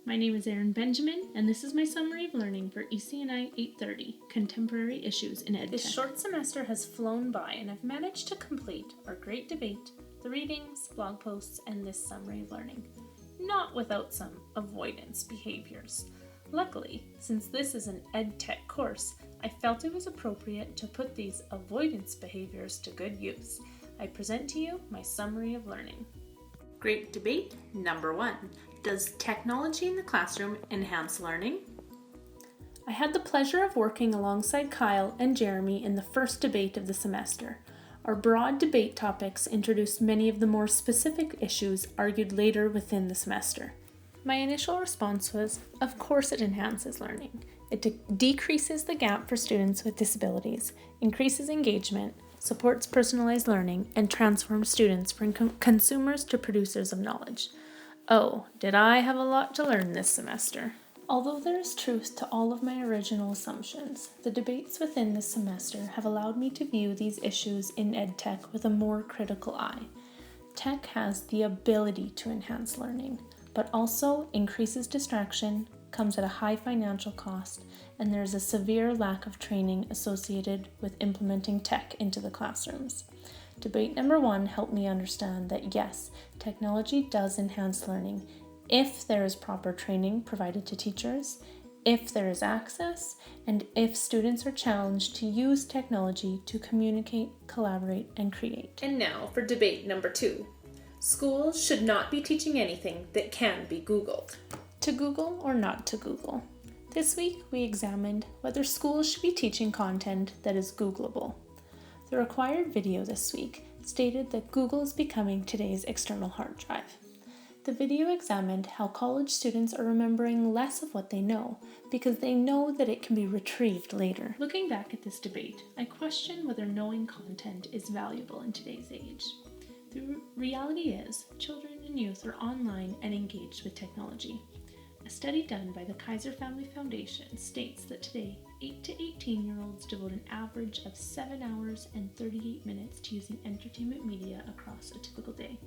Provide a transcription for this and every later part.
My name is Erin Benjamin, and this is my summary of learning for EC&I830, Contemporary Issues in EdTech. This short semester has flown by, and I've managed to complete our great debate, the readings, blog posts, and this summary of learning, not without some avoidance behaviors. Luckily, since this is an EdTech course, I felt it was appropriate to put these avoidance behaviors to good use. I present to you my summary of learning. Great debate number 1. Does technology in the classroom enhance learning? I had the pleasure of working alongside Kyle and Jeremy in the first debate of the semester. Our broad debate topics introduced many of the more specific issues argued later within the semester. My initial response was, of course it enhances learning. It decreases the gap for students with disabilities, increases engagement, supports personalized learning, and transforms students from consumers to producers of knowledge. Oh, did I have a lot to learn this semester. Although there is truth to all of my original assumptions, the debates within this semester have allowed me to view these issues in EdTech with a more critical eye. Tech has the ability to enhance learning, but also increases distraction, comes at a high financial cost, and there is a severe lack of training associated with implementing tech into the classrooms. Debate number 1 helped me understand that yes, technology does enhance learning if there is proper training provided to teachers, if there is access, and if students are challenged to use technology to communicate, collaborate, and create. And now for debate number 2. Schools should not be teaching anything that can be Googled. To Google or not to Google? This week we examined whether schools should be teaching content that is Googleable. The required video this week stated that Google is becoming today's external hard drive. The video examined how college students are remembering less of what they know because they know that it can be retrieved later. Looking back at this debate, I question whether knowing content is valuable in today's age. The reality is, children and youth are online and engaged with technology. A study done by the Kaiser Family Foundation states that today, 8 to 18-year-olds devote an average of 7 hours and 38 minutes to using entertainment media across a typical day.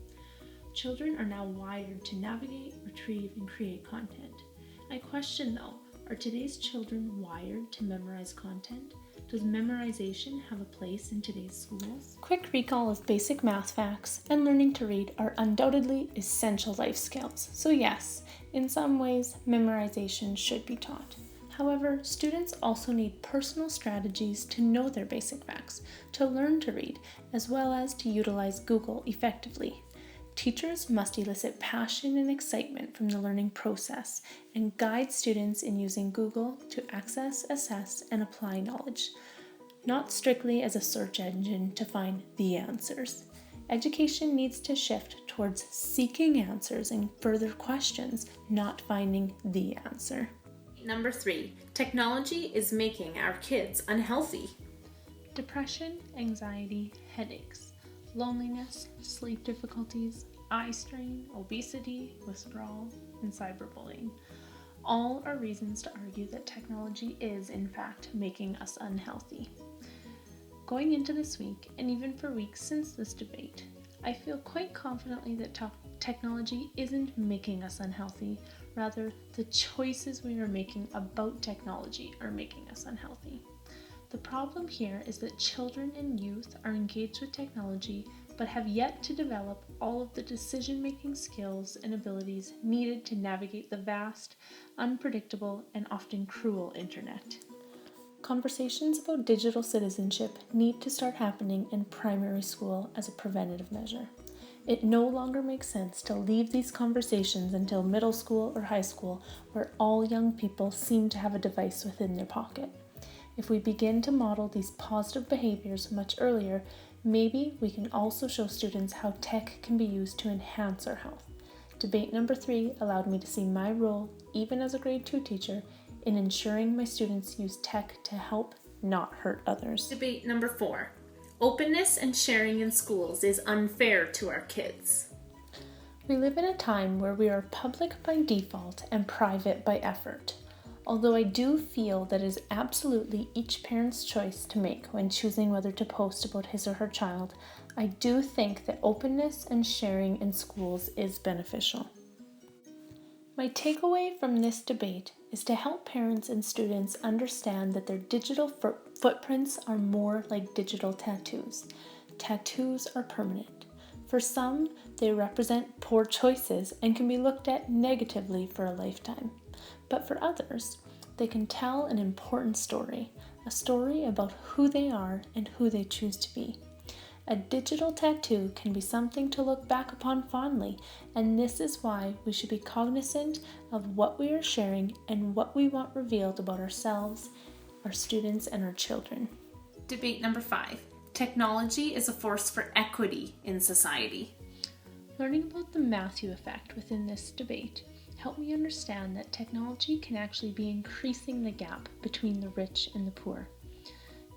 Children are now wired to navigate, retrieve, and create content. I question though, are today's children wired to memorize content? Does memorization have a place in today's schools? Quick recall of basic math facts and learning to read are undoubtedly essential life skills. So yes, in some ways, memorization should be taught. However, students also need personal strategies to know their basic facts, to learn to read, as well as to utilize Google effectively. Teachers must elicit passion and excitement from the learning process and guide students in using Google to access, assess, and apply knowledge, not strictly as a search engine to find the answers. Education needs to shift towards seeking answers and further questions, not finding the answer. Number 3. Technology is making our kids unhealthy. Depression, anxiety, headaches, loneliness, sleep difficulties, eye strain, obesity, withdrawal, and cyberbullying. All are reasons to argue that technology is, in fact, making us unhealthy. Going into this week, and even for weeks since this debate, I feel quite confidently that technology isn't making us unhealthy. Rather, the choices we are making about technology are making us unhealthy. The problem here is that children and youth are engaged with technology but have yet to develop all of the decision-making skills and abilities needed to navigate the vast, unpredictable, and often cruel internet. Conversations about digital citizenship need to start happening in primary school as a preventative measure. It no longer makes sense to leave these conversations until middle school or high school, where all young people seem to have a device within their pocket. If we begin to model these positive behaviors much earlier, maybe we can also show students how tech can be used to enhance our health. Debate number 3 allowed me to see my role, even as a grade 2 teacher, in ensuring my students use tech to help, not hurt others. Debate number 4. Openness and sharing in schools is unfair to our kids. We live in a time where we are public by default and private by effort. Although I do feel that it is absolutely each parent's choice to make when choosing whether to post about his or her child, I do think that openness and sharing in schools is beneficial. My takeaway from this debate is to help parents and students understand that their digital footprints are more like digital tattoos. Tattoos are permanent. For some, they represent poor choices and can be looked at negatively for a lifetime. But for others, they can tell an important story, a story about who they are and who they choose to be. A digital tattoo can be something to look back upon fondly, and this is why we should be cognizant of what we are sharing and what we want revealed about ourselves, our students, and our children. Debate number 5. Technology is a force for equity in society. Learning about the Matthew effect within this debate helped me understand that technology can actually be increasing the gap between the rich and the poor.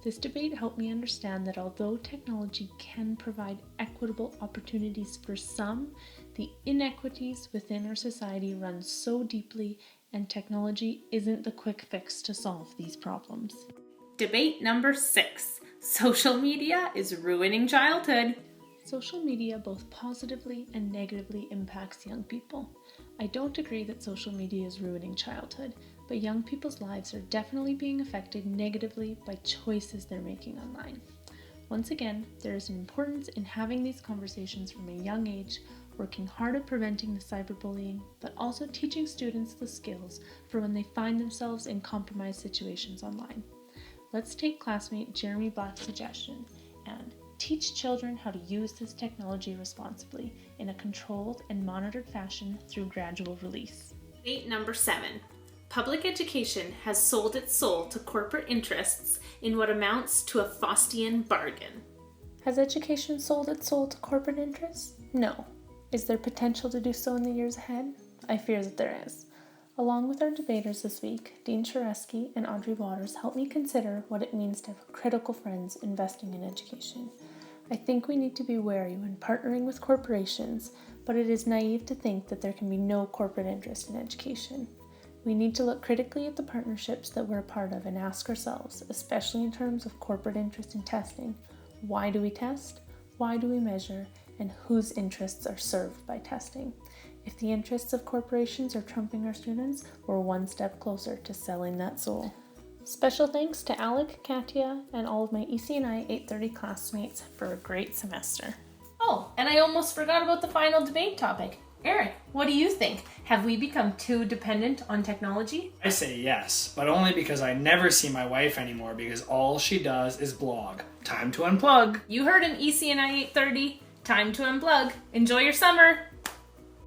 This debate helped me understand that although technology can provide equitable opportunities for some, the inequities within our society run so deeply, and technology isn't the quick fix to solve these problems. Debate number 6. Social media is ruining childhood. Social media both positively and negatively impacts young people. I don't agree that social media is ruining childhood, but young people's lives are definitely being affected negatively by choices they're making online. Once again, there is an importance in having these conversations from a young age, working hard at preventing the cyberbullying, but also teaching students the skills for when they find themselves in compromised situations online. Let's take classmate Jeremy Black's suggestion and teach children how to use this technology responsibly in a controlled and monitored fashion through gradual release. Debate number 7. Public education has sold its soul to corporate interests in what amounts to a Faustian bargain. Has education sold its soul to corporate interests? No. Is there potential to do so in the years ahead? I fear that there is. Along with our debaters this week, Dean Sharesky and Audrey Waters helped me consider what it means to have critical friends investing in education. I think we need to be wary when partnering with corporations, but it is naive to think that there can be no corporate interest in education. We need to look critically at the partnerships that we're a part of and ask ourselves, especially in terms of corporate interest in testing, why do we test, why do we measure, and whose interests are served by testing. If the interests of corporations are trumping our students, we're one step closer to selling that soul. Special thanks to Alec, Katia, and all of my EC&I 830 classmates for a great semester. Oh, and I almost forgot about the final debate topic. Eric, what do you think? Have we become too dependent on technology? I say yes, but only because I never see my wife anymore because all she does is blog. Time to unplug. You heard an EC&I 830. Time to unplug. Enjoy your summer.